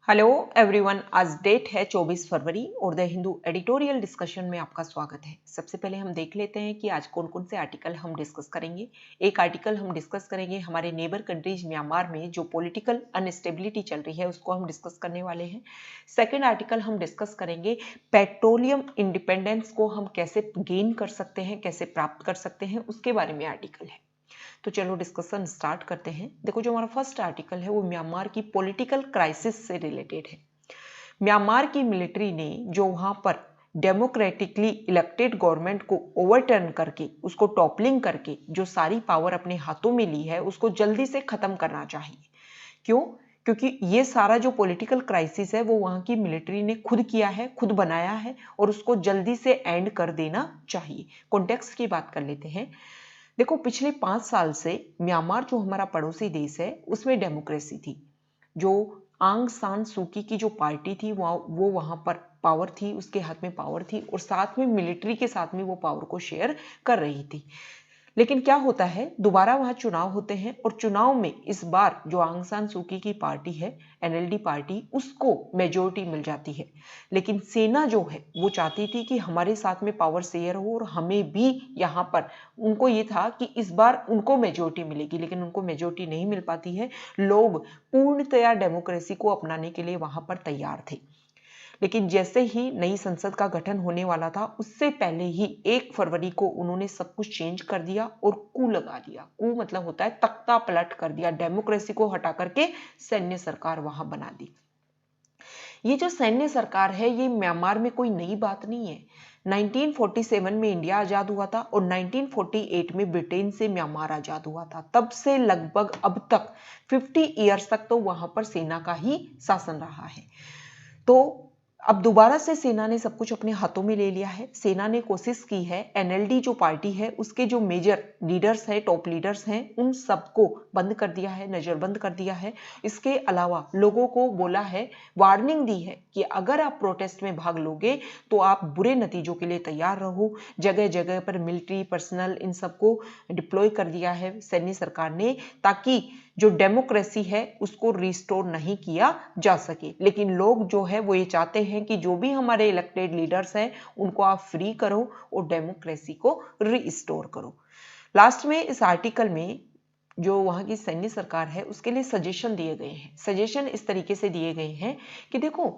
Hello everyone, आज date है 24 फरवरी और द हिंदू एडिटोरियल डिस्कशन में आपका स्वागत है। सबसे पहले हम देख लेते हैं कि आज कौन कौन से आर्टिकल हम डिस्कस करेंगे। एक आर्टिकल हम डिस्कस करेंगे हमारे नेबर कंट्रीज म्यांमार में जो पॉलिटिकल अनस्टेबिलिटी चल रही है उसको हम डिस्कस करने वाले हैं। सेकेंड आर्टिकल हम डिस्कस करेंगे पेट्रोलियम इंडिपेंडेंस को हम कैसे गेन कर सकते हैं, कैसे प्राप्त कर सकते हैं, उसके बारे में आर्टिकल है। तो चलो डिस्कशन स्टार्ट करते हैं। देखो, जो हमारा फर्स्ट आर्टिकल है वो म्यांमार की पॉलिटिकल क्राइसिस से रिलेटेड है। म्यांमार की मिलिट्री ने जो वहां पर डेमोक्रेटिकली इलेक्टेड गवर्नमेंट को ओवरटर्न करके, उसको टॉपलिंग करके जो सारी पावर अपने हाथों में ली है, उसको जल्दी से खत्म करना चाहिए। क्यों? क्योंकि ये सारा जो पॉलिटिकल क्राइसिस है वो वहां की मिलिट्री ने खुद किया है, खुद बनाया है और उसको जल्दी से एंड कर देना चाहिए। कॉन्टेक्स्ट की बात कर लेते हैं। देखो, पिछले 5 साल से म्यांमार जो हमारा पड़ोसी देश है उसमें डेमोक्रेसी थी। जो आंग सान सूकी की जो पार्टी थी वो वहां पर पावर थी, उसके हाथ में पावर थी और साथ में मिलिट्री के साथ में वो पावर को शेयर कर रही थी। लेकिन क्या होता है, दोबारा वहां चुनाव होते हैं और चुनाव में इस बार जो आंग सान सूकी की पार्टी है, एनएलडी पार्टी, उसको मेजोरिटी मिल जाती है। लेकिन सेना जो है वो चाहती थी कि हमारे साथ में पावर शेयर हो और हमें भी यहाँ पर, उनको ये था कि इस बार उनको मेजोरिटी मिलेगी, लेकिन उनको मेजोरिटी नहीं मिल पाती है। लोग पूर्णतया डेमोक्रेसी को अपनाने के लिए वहां पर तैयार थे। लेकिन जैसे ही नई संसद का गठन होने वाला था, उससे पहले ही 1 फरवरी को उन्होंने सब कुछ चेंज कर दिया और कू लगा दिया। कू मतलब होता है तख्ता पलट कर दिया, डेमोक्रेसी को हटा करके सैन्य सरकार वहां बना दी। ये जो सैन्य सरकार है ये म्यांमार में कोई नई बात नहीं है। 1947 में इंडिया आजाद हुआ था और 1948 में ब्रिटेन से म्यांमार आजाद हुआ था। तब से लगभग अब तक 50 ईयर्स तक तो वहां पर सेना का ही शासन रहा है। तो अब दोबारा से सेना ने सब कुछ अपने हाथों में ले लिया है। सेना ने कोशिश की है, एनएलडी जो पार्टी है उसके जो मेजर लीडर्स हैं, टॉप लीडर्स हैं, उन सबको बंद कर दिया है, नजरबंद कर दिया है। इसके अलावा लोगों को बोला है, वार्निंग दी है कि अगर आप प्रोटेस्ट में भाग लोगे तो आप बुरे नतीजों के लिए तैयार रहो। जगह जगह पर मिलिट्री पर्सनल इन सबको डिप्लॉय कर दिया है सैन्य सरकार ने, ताकि जो डेमोक्रेसी है उसको रिस्टोर नहीं किया जा सके। लेकिन लोग जो है वो ये चाहते हैं कि जो भी हमारे इलेक्टेड लीडर्स हैं उनको आप फ्री करो और डेमोक्रेसी को रिस्टोर करो। लास्ट में इस आर्टिकल में जो वहां की सैन्य सरकार है उसके लिए सजेशन दिए गए हैं। सजेशन इस तरीके से दिए गए हैं कि देखो,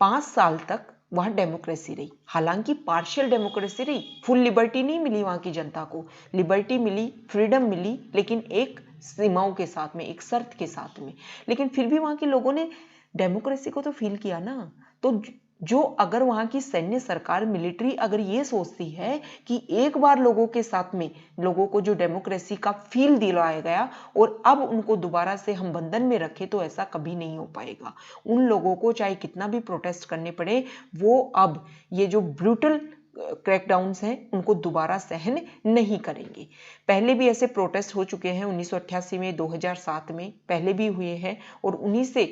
5 साल तक वहां डेमोक्रेसी रही, हालांकि पार्शियल डेमोक्रेसी रही, फुल लिबर्टी नहीं मिली वहां की जनता को। लिबर्टी मिली, फ्रीडम मिली, लेकिन एक सीमाओं के साथ में, एक शर्त के साथ में। लेकिन फिर भी वहां के लोगों ने डेमोक्रेसी को तो फील किया ना। तो जो अगर वहां की सैन्य सरकार, मिलिट्री अगर ये सोचती है कि एक बार लोगों के साथ में, लोगों को जो डेमोक्रेसी का फील दिलाया गया और अब उनको दोबारा से हम बंधन में रखें, तो ऐसा कभी नहीं हो पाएगा। उन लोगों को चाहे कितना भी प्रोटेस्ट करने पड़े, वो अब ये जो ब्रूटल क्रैकडाउन्स हैं उनको दोबारा सहन नहीं करेंगे। पहले भी ऐसे प्रोटेस्ट हो चुके हैं, 1988 में, 2007 में पहले भी हुए हैं और उन्हीं से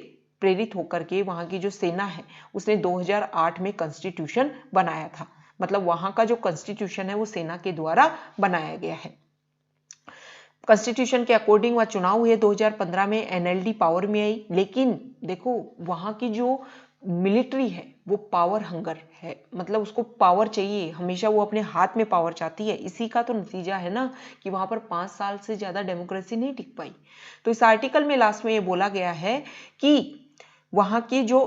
प्रेरित होकर के वहां की जो सेना है उसने 2008 में कॉन्स्टिट्यूशन बनाया था। मतलब वहां का जो कॉन्स्टिट्यूशन है वो सेना के द्वारा बनाया गया है। कॉन्स्टिट्यूशन के अकॉर्डिंग वह चुनाव हुए 2015 में, एनएलडी पावर में आई। लेकिन देखो, वहां की जो मिलिट्री है वो पावर हंगर है, मतलब उसको पावर चाहिए हमेशा, वो अपने हाथ में पावर चाहती है। इसी का तो नतीजा है ना कि वहां पर 5 साल से ज्यादा डेमोक्रेसी नहीं टिक पाई। तो इस आर्टिकल में लास्ट में ये बोला गया है कि वहां के जो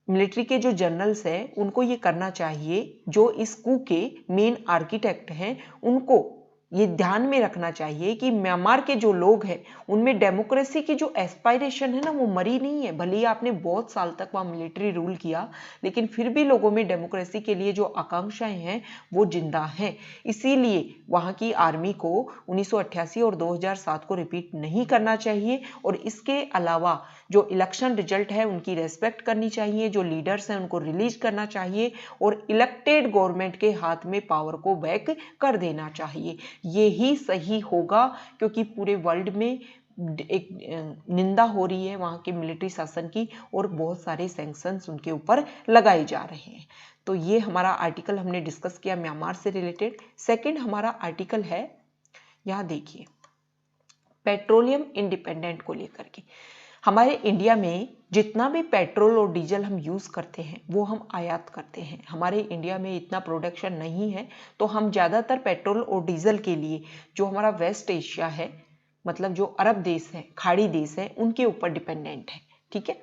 मिलिट्री के जो जनरल्स हैं उनको ये करना चाहिए, जो इस कू के मेन आर्किटेक्ट हैं उनको ये ध्यान में रखना चाहिए कि म्यांमार के जो लोग हैं उनमें डेमोक्रेसी की जो एस्पायरेशन है ना वो मरी नहीं है। भले ही आपने बहुत साल तक वहां मिलिट्री रूल किया, लेकिन फिर भी लोगों में डेमोक्रेसी के लिए जो आकांक्षाएं हैं वो जिंदा हैं। इसीलिए वहां की आर्मी को 1988 और 2007 को रिपीट नहीं करना चाहिए और इसके अलावा जो इलेक्शन रिजल्ट है उनकी रेस्पेक्ट करनी चाहिए, जो लीडर्स हैं उनको रिलीज करना चाहिए और इलेक्टेड गवर्नमेंट के हाथ में पावर को बैक कर देना चाहिए। ये ही सही होगा, क्योंकि पूरे वर्ल्ड में एक निंदा हो रही है वहां के मिलिट्री शासन की और बहुत सारे सैंक्शंस उनके ऊपर लगाए जा रहे हैं। तो ये हमारा आर्टिकल हमने डिस्कस किया म्यांमार से रिलेटेड। सेकंड हमारा आर्टिकल है, यहां देखिए, पेट्रोलियम इंडिपेंडेंट को लेकर के। हमारे इंडिया में जितना भी पेट्रोल और डीजल हम यूज़ करते हैं वो हम आयात करते हैं। हमारे इंडिया में इतना प्रोडक्शन नहीं है, तो हम ज़्यादातर पेट्रोल और डीजल के लिए जो हमारा वेस्ट एशिया है, मतलब जो अरब देश है, खाड़ी देश है, उनके ऊपर डिपेंडेंट है। ठीक है,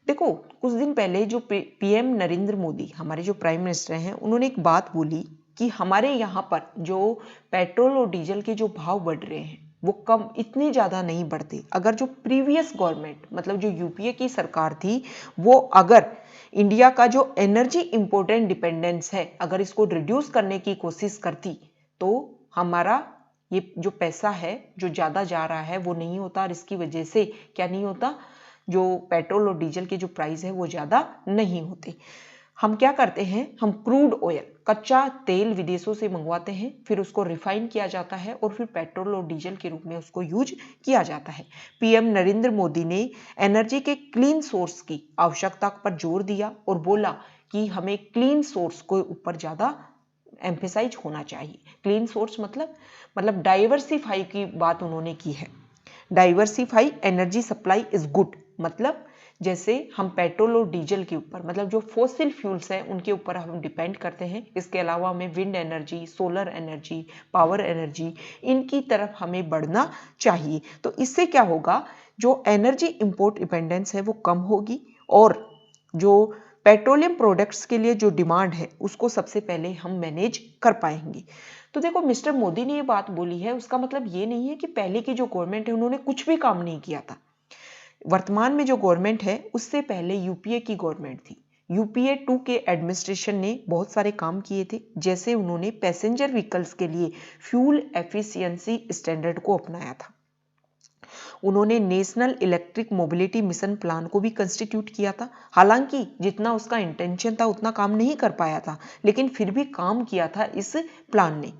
देखो कुछ दिन पहले जो पीएम नरेंद्र मोदी, हमारे जो प्राइम मिनिस्टर हैं, उन्होंने एक बात बोली कि हमारे यहाँ पर जो पेट्रोल और डीजल के जो भाव बढ़ रहे हैं वो कम, इतने ज़्यादा नहीं बढ़ते। अगर जो प्रीवियस गवर्नमेंट, मतलब जो यूपीए की सरकार थी, वो अगर इंडिया का जो एनर्जी इंपोर्टेंट डिपेंडेंस है, अगर इसको रिड्यूस करने की कोशिश करती, तो हमारा ये जो पैसा है जो ज़्यादा जा रहा है वो नहीं होता, और इसकी वजह से क्या नहीं होता, जो पेट्रोल और डीजल के जो प्राइस है वो ज़्यादा नहीं होते। हम क्या करते हैं, हम क्रूड ऑयल, कच्चा तेल विदेशों से मंगवाते हैं, फिर उसको रिफाइन किया जाता है और फिर पेट्रोल और डीजल के रूप में उसको यूज किया जाता है। पीएम नरेंद्र मोदी ने एनर्जी के क्लीन सोर्स की आवश्यकता पर जोर दिया और बोला कि हमें क्लीन सोर्स को ऊपर ज़्यादा एम्फेसाइज होना चाहिए। क्लीन सोर्स मतलब डाइवर्सिफाई की बात उन्होंने की है। Diversify energy supply is good, मतलब जैसे हम पेट्रोल और डीजल के ऊपर, मतलब जो फॉसिल फ्यूल्स हैं उनके ऊपर हम डिपेंड करते हैं, इसके अलावा हमें wind energy, solar energy, power energy, इनकी तरफ हमें बढ़ना चाहिए। तो इससे क्या होगा, जो एनर्जी इंपोर्ट डिपेंडेंस है वो कम होगी, और जो पेट्रोलियम प्रोडक्ट्स के लिए जो डिमांड है उसको सबसे पहले हम मैनेज कर पाएंगे। तो देखो मिस्टर मोदी ने ये बात बोली है, उसका मतलब ये नहीं है कि पहले की जो गवर्नमेंट है उन्होंने कुछ भी काम नहीं किया था। वर्तमान में जो गवर्नमेंट है उससे पहले यूपीए की गवर्नमेंट थी, यूपीए 2 के एडमिनिस्ट्रेशन ने बहुत सारे काम किए थे। जैसे उन्होंने पैसेंजर व्हीकल्स के लिए फ्यूल एफिशिएंसी स्टैंडर्ड को अपनाया था, उन्होंने national electric mobility mission plan को भी कंस्टिट्यूट किया था। हालांकि जितना उसका इंटेंशन था उतना काम नहीं कर पाया था, लेकिन फिर भी काम किया था इस प्लान ने।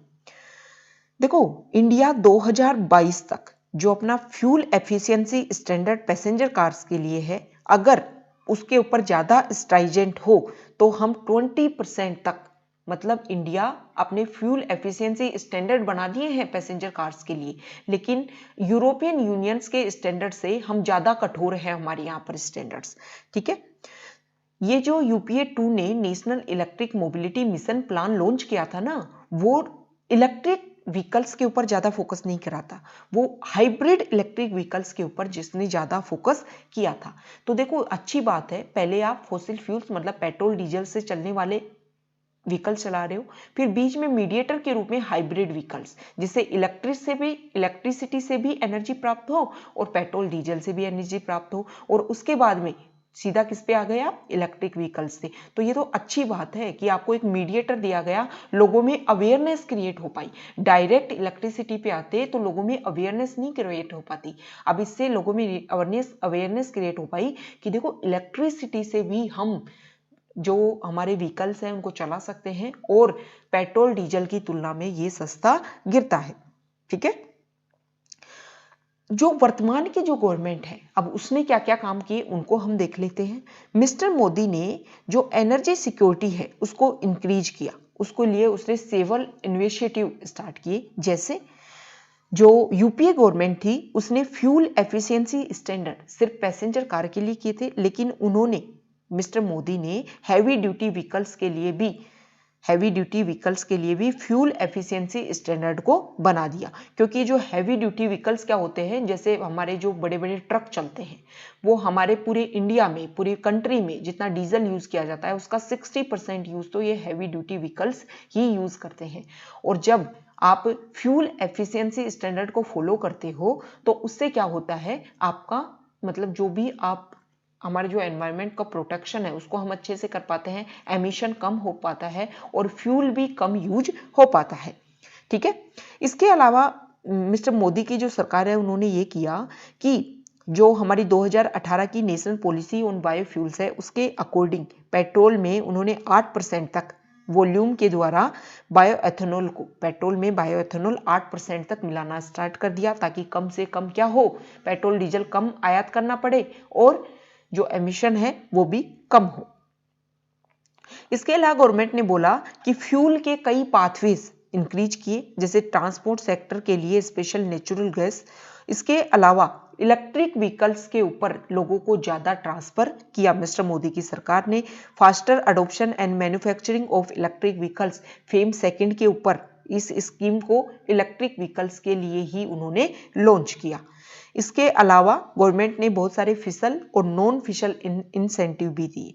देखो इंडिया 2022 तक जो अपना fuel efficiency standard passenger cars के लिए है, अगर उसके ऊपर ज़्यादा स्ट्राइजेंट हो तो हम 20% तक, मतलब इंडिया अपने फ्यूल एफिशिएंसी स्टैंडर्ड बना दिए हैं पैसेंजर कार्स के लिए, लेकिन यूरोपियन यूनियंस के स्टैंडर्ड से हम ज़्यादा कठोर हैं हमारे यहाँ पर स्टैंडर्ड्स। ठीक है, ये जो यूपीए 2 ने national electric mobility mission plan launch किया था ना, वो इलेक्ट्रिक व्हीकल्स के ऊपर ज्यादा फोकस नहीं करा था, वो हाइब्रिड इलेक्ट्रिक व्हीकल्स के ऊपर जिसने ज्यादा फोकस किया था। तो देखो अच्छी बात है, पहले आप फॉसिल फ्यूल्स मतलब पेट्रोल डीजल से चलने वाले व्हीकल चला रहे हो, फिर बीच में मीडिएटर के रूप में हाइब्रिड व्हीकल्स, जिससे इलेक्ट्रिसिटी से भी एनर्जी प्राप्त हो और पेट्रोल डीजल से भी एनर्जी प्राप्त हो, और उसके बाद में सीधा किस पे आ गए आप, इलेक्ट्रिक व्हीकल्स से। तो ये तो अच्छी बात है कि आपको एक मीडिएटर दिया गया, लोगों में अवेयरनेस क्रिएट हो पाई। डायरेक्ट इलेक्ट्रिसिटी पे आते तो लोगों में अवेयरनेस नहीं क्रिएट हो पाती, अब इससे लोगों में अवेयरनेस क्रिएट हो पाई कि देखो इलेक्ट्रिसिटी से भी हम जो हमारे व्हीकल्स हैं उनको चला सकते हैं, और पेट्रोल डीजल की तुलना में ये सस्ता गिरता है। ठीक है, जो वर्तमान की जो गवर्नमेंट है अब उसने क्या क्या काम किए उनको हम देख लेते हैं। मिस्टर मोदी ने जो एनर्जी सिक्योरिटी है उसको इंक्रीज किया, उसको लिए उसने सेवल इनिशिएटिव स्टार्ट किए। जैसे जो यूपीए गवर्नमेंट थी उसने फ्यूल एफिशिएंसी स्टैंडर्ड सिर्फ पैसेंजर कार के लिए किए थे, लेकिन उन्होंने, मिस्टर मोदी ने हैवी ड्यूटी व्हीकल्स के लिए भी फ्यूल एफिशिएंसी स्टैंडर्ड को बना दिया। क्योंकि जो हैवी ड्यूटी व्हीकल्स क्या होते हैं, जैसे हमारे जो बड़े बड़े ट्रक चलते हैं, वो हमारे पूरे इंडिया में, पूरी कंट्री में जितना डीजल यूज किया जाता है उसका 60% यूज तो ये हैवी ड्यूटी व्हीकल्स ही यूज करते हैं। और जब आप फ्यूल एफिशिएंसी स्टैंडर्ड को फॉलो करते हो तो उससे क्या होता है, आपका मतलब जो भी आप, हमारे जो एनवायरनमेंट का प्रोटेक्शन है उसको हम अच्छे से कर पाते हैं, एमिशन कम हो पाता है और फ्यूल भी कम यूज हो पाता है। ठीक है, इसके अलावा मिस्टर मोदी की जो सरकार है उन्होंने ये किया कि जो हमारी 2018 की नेशनल पॉलिसी ऑन बायोफ्यूल्स है उसके अकॉर्डिंग पेट्रोल में उन्होंने 8% तक वॉल्यूम के द्वारा बायोएथेनॉल को, पेट्रोल में बायोएथेनॉल 8% तक मिलाना स्टार्ट कर दिया, ताकि कम से कम क्या हो, पेट्रोल डीजल कम आयात करना पड़े और जो एमिशन है वो भी कम हो। इसके अलावा गवर्नमेंट ने बोला कि फ्यूल के कई पाथवेज इंक्रीज किए, जैसे ट्रांसपोर्ट सेक्टर के लिए स्पेशल नेचुरल गैस, इसके अलावा इलेक्ट्रिक व्हीकल्स के ऊपर लोगों को ज्यादा ट्रांसफर किया मिस्टर मोदी की सरकार ने। Faster adoption and manufacturing of electric vehicles fame second के ऊपर इस स्कीम को इलेक्ट्रिक व्हीकल्स के लिए ही उन्होंने लॉन्च किया। इसके अलावा गवर्नमेंट ने बहुत सारे फिशल और नॉन फिशल इंसेंटिव भी दिए।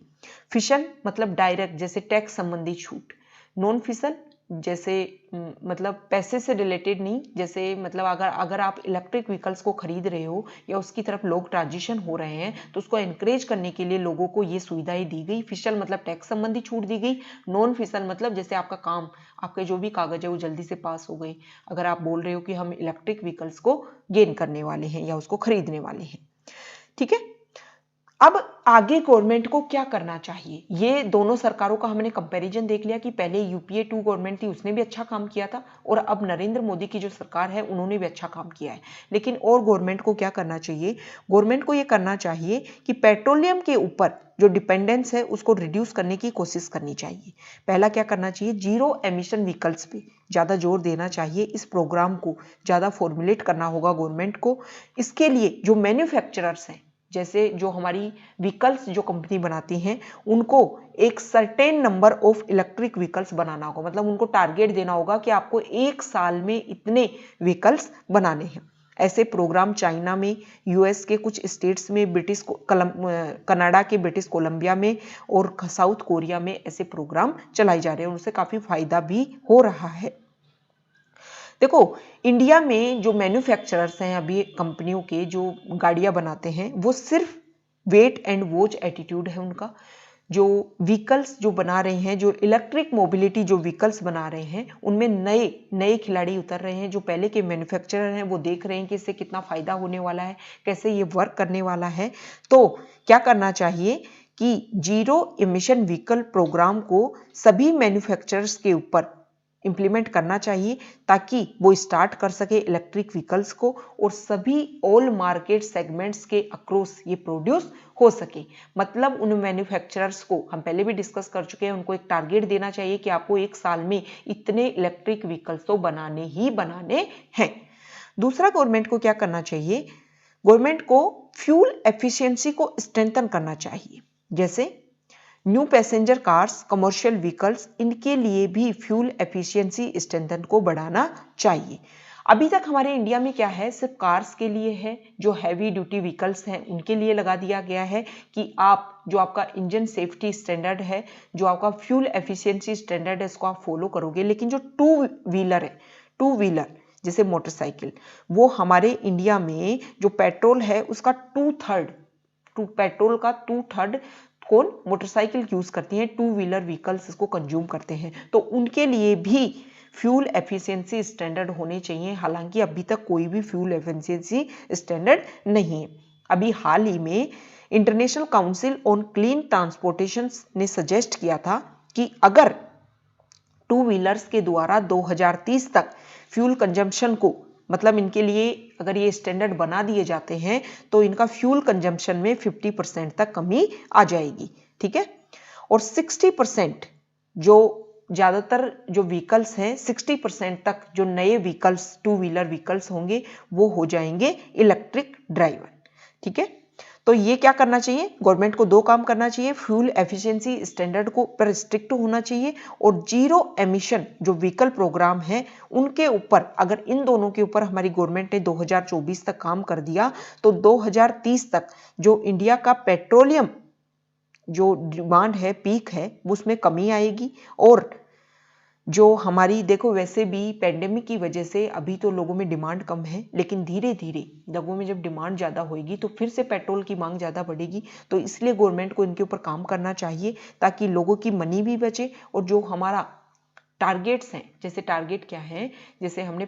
फिशल मतलब डायरेक्ट जैसे टैक्स संबंधी छूट, नॉन फिशल जैसे मतलब पैसे से रिलेटेड नहीं, जैसे मतलब अगर आप इलेक्ट्रिक व्हीकल्स को खरीद रहे हो या उसकी तरफ लोग ट्रांजिशन हो रहे हैं तो उसको एनकरेज करने के लिए लोगों को ये सुविधाएं दी गई। फिशल मतलब टैक्स संबंधी छूट दी गई। नॉन फिशल मतलब जैसे आपका काम, आपके जो भी कागज है वो जल्दी से पास हो गए, अगर आप बोल रहे हो कि हम इलेक्ट्रिक व्हीकल्स को गेन करने वाले हैं या उसको खरीदने वाले हैं। ठीक है, अब आगे गवर्नमेंट को क्या करना चाहिए, ये दोनों सरकारों का हमने कंपैरिजन देख लिया कि पहले यूपीए 2 गवर्नमेंट थी उसने भी अच्छा काम किया था और अब नरेंद्र मोदी की जो सरकार है उन्होंने भी अच्छा काम किया है। लेकिन और गवर्नमेंट को क्या करना चाहिए, गवर्नमेंट को ये करना चाहिए कि पेट्रोलियम के ऊपर जो डिपेंडेंस है उसको रिड्यूस करने की कोशिश करनी चाहिए। पहला क्या करना चाहिए, जीरो एमिशन व्हीकल्स पे ज़्यादा जोर देना चाहिए। इस प्रोग्राम को ज़्यादा फॉर्मुलेट करना होगा गवर्नमेंट को। इसके लिए जो मैन्युफैक्चरर्स हैं, जैसे जो हमारी व्हीकल्स जो कंपनी बनाती हैं, उनको एक certain number of electric vehicles बनाना होगा। मतलब उनको टारगेट देना होगा कि आपको एक साल में इतने व्हीकल्स बनाने हैं। ऐसे प्रोग्राम चाइना में, यूएस के कुछ स्टेट्स में, कनाडा के ब्रिटिश कोलंबिया में और साउथ कोरिया में ऐसे प्रोग्राम चलाए जा रहे हैं। उनसे काफी फायदा भी हो रहा है। देखो, इंडिया में जो मैन्युफैक्चरर्स हैं अभी कंपनियों के जो गाड़ियां बनाते हैं, वो सिर्फ वेट एंड वॉच एटीट्यूड है उनका। जो व्हीकल्स जो बना रहे हैं, जो इलेक्ट्रिक मोबिलिटी जो व्हीकल्स बना रहे हैं, उनमें नए नए खिलाड़ी उतर रहे हैं। जो पहले के मैन्युफैक्चरर हैं वो देख रहे हैं कि इससे कितना फायदा होने वाला है, कैसे ये वर्क करने वाला है। तो क्या करना चाहिए कि जीरो इमिशन व्हीकल प्रोग्राम को सभी मैन्युफैक्चरर्स के ऊपर इंप्लीमेंट करना चाहिए ताकि वो स्टार्ट कर सके इलेक्ट्रिक व्हीकल्स को और सभी ऑल मार्केट सेगमेंट्स के अक्रॉस ये प्रोड्यूस हो सके। मतलब उन मैन्युफैक्चरर्स को हम पहले भी डिस्कस कर चुके हैं, उनको एक टारगेट देना चाहिए कि आपको एक साल में इतने इलेक्ट्रिक व्हीकल्स तो बनाने ही बनाने हैं। दूसरा, गवर्नमेंट को क्या करना चाहिए, गवर्नमेंट को फ्यूल एफिशिएंसी को स्ट्रेंथन करना चाहिए। जैसे new passenger cars, commercial vehicles, इनके लिए भी फ्यूल एफिशिएंसी स्ट्रेंथन को बढ़ाना चाहिए। अभी तक हमारे इंडिया में क्या है, सिर्फ कार्स के लिए है, जो हैवी ड्यूटी व्हीकल्स हैं उनके लिए लगा दिया गया है कि आप जो आपका इंजन सेफ्टी स्टैंडर्ड है, जो आपका फ्यूल एफिशिएंसी स्टैंडर्ड है, इसको आप फॉलो करोगे। लेकिन जो टू व्हीलर है, टू व्हीलर जैसे मोटरसाइकिल, वो हमारे इंडिया में जो पेट्रोल है उसका पेट्रोल का 2/3 कौन मोटरसाइकिल यूज करती हैं, टू व्हीलर व्हीकल्स इसको कंज्यूम करते हैं। तो उनके लिए भी फ्यूल एफिशिएंसी स्टैंडर्ड होने चाहिए। हालांकि अभी तक कोई भी फ्यूल एफिशिएंसी स्टैंडर्ड नहीं है। अभी हाल ही में international council on clean transportation ने सजेस्ट किया था कि अगर टू व्हीलर्स के द्वारा 2030 तक फ्यूल कंजम्पशन को, मतलब इनके लिए अगर ये स्टैंडर्ड बना दिए जाते हैं तो इनका फ्यूल कंजम्पशन में 50% तक कमी आ जाएगी। ठीक है, और 60% जो ज़्यादातर जो व्हीकल्स हैं, 60% तक जो नए व्हीकल्स, टू व्हीलर व्हीकल्स होंगे वो हो जाएंगे इलेक्ट्रिक ड्राइवर। ठीक है, तो ये क्या करना चाहिए, गवर्नमेंट को दो काम करना चाहिए, फ्यूल एफिशिएंसी स्टैंडर्ड को पर स्ट्रिक्ट होना चाहिए और जीरो एमिशन जो व्हीकल प्रोग्राम है उनके ऊपर, अगर इन दोनों के ऊपर हमारी गवर्नमेंट ने 2024 तक काम कर दिया तो 2030 तक जो इंडिया का पेट्रोलियम जो डिमांड है, पीक है, उसमें कमी आएगी। और जो हमारी, देखो वैसे भी पेंडेमिक की वजह से अभी तो लोगों में डिमांड कम है, लेकिन धीरे धीरे लोगों में जब डिमांड ज़्यादा होगी तो फिर से पेट्रोल की मांग ज़्यादा बढ़ेगी। तो इसलिए गवर्नमेंट को इनके ऊपर काम करना चाहिए ताकि लोगों की मनी भी बचे और जो हमारा टारगेट्स हैं, जैसे टारगेट क्या है, जैसे हमने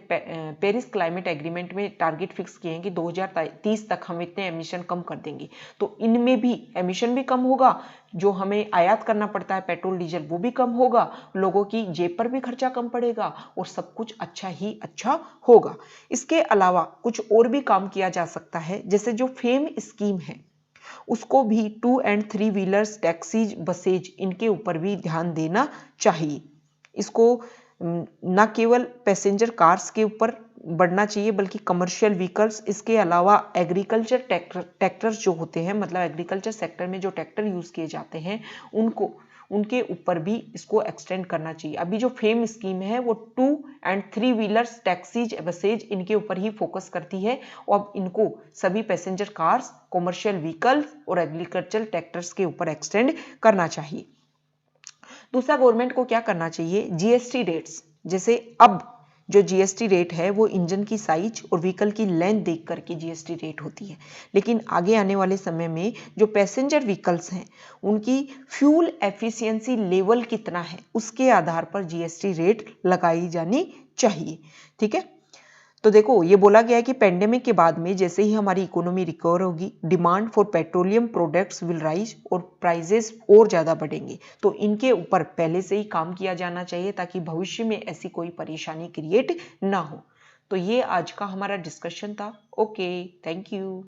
पेरिस क्लाइमेट एग्रीमेंट में टारगेट फिक्स किए हैं कि 2030 तक हम इतने एमिशन कम कर देंगे। तो इनमें भी एमिशन भी कम होगा, जो हमें आयात करना पड़ता है पेट्रोल डीजल वो भी कम होगा, लोगों की जेब पर भी खर्चा कम पड़ेगा और सब कुछ अच्छा ही अच्छा होगा। इसके अलावा कुछ और भी काम किया जा सकता है, जैसे जो फेम स्कीम है उसको भी 2 and 3 व्हीलर्स, टैक्सीज, बसेज, इनके ऊपर भी ध्यान देना चाहिए। इसको न केवल पैसेंजर कार्स के ऊपर बढ़ना चाहिए बल्कि कमर्शियल व्हीकल्स, इसके अलावा एग्रीकल्चर ट्रैक्टर्स जो होते हैं, मतलब एग्रीकल्चर सेक्टर में जो ट्रैक्टर यूज़ किए जाते हैं उनके ऊपर भी इसको एक्सटेंड करना चाहिए। अभी जो फेम स्कीम है वो 2 एंड 3 व्हीलर्स, टैक्सीज, बसेज, इनके ऊपर ही फोकस करती है और अब इनको सभी पैसेंजर कार्स, कॉमर्शियल व्हीकल्स और एग्रीकल्चर ट्रैक्टर्स के ऊपर एक्सटेंड करना चाहिए। दूसरा, गवर्नमेंट को क्या करना चाहिए, जीएसटी रेट्स, जैसे अब जो जीएसटी रेट है वो इंजन की साइज और व्हीकल की लेंथ देख करके जीएसटी रेट होती है, लेकिन आगे आने वाले समय में जो पैसेंजर व्हीकल्स हैं उनकी फ्यूल एफिशिएंसी लेवल कितना है उसके आधार पर जीएसटी रेट लगाई जानी चाहिए। ठीक है, तो देखो ये बोला गया है कि पेंडेमिक के बाद में जैसे ही हमारी इकोनॉमी रिकवर होगी, demand for petroleum products will rise और प्राइजेस और ज़्यादा बढ़ेंगे, तो इनके ऊपर पहले से ही काम किया जाना चाहिए ताकि भविष्य में ऐसी कोई परेशानी क्रिएट ना हो। तो ये आज का हमारा डिस्कशन था। Okay, thank you.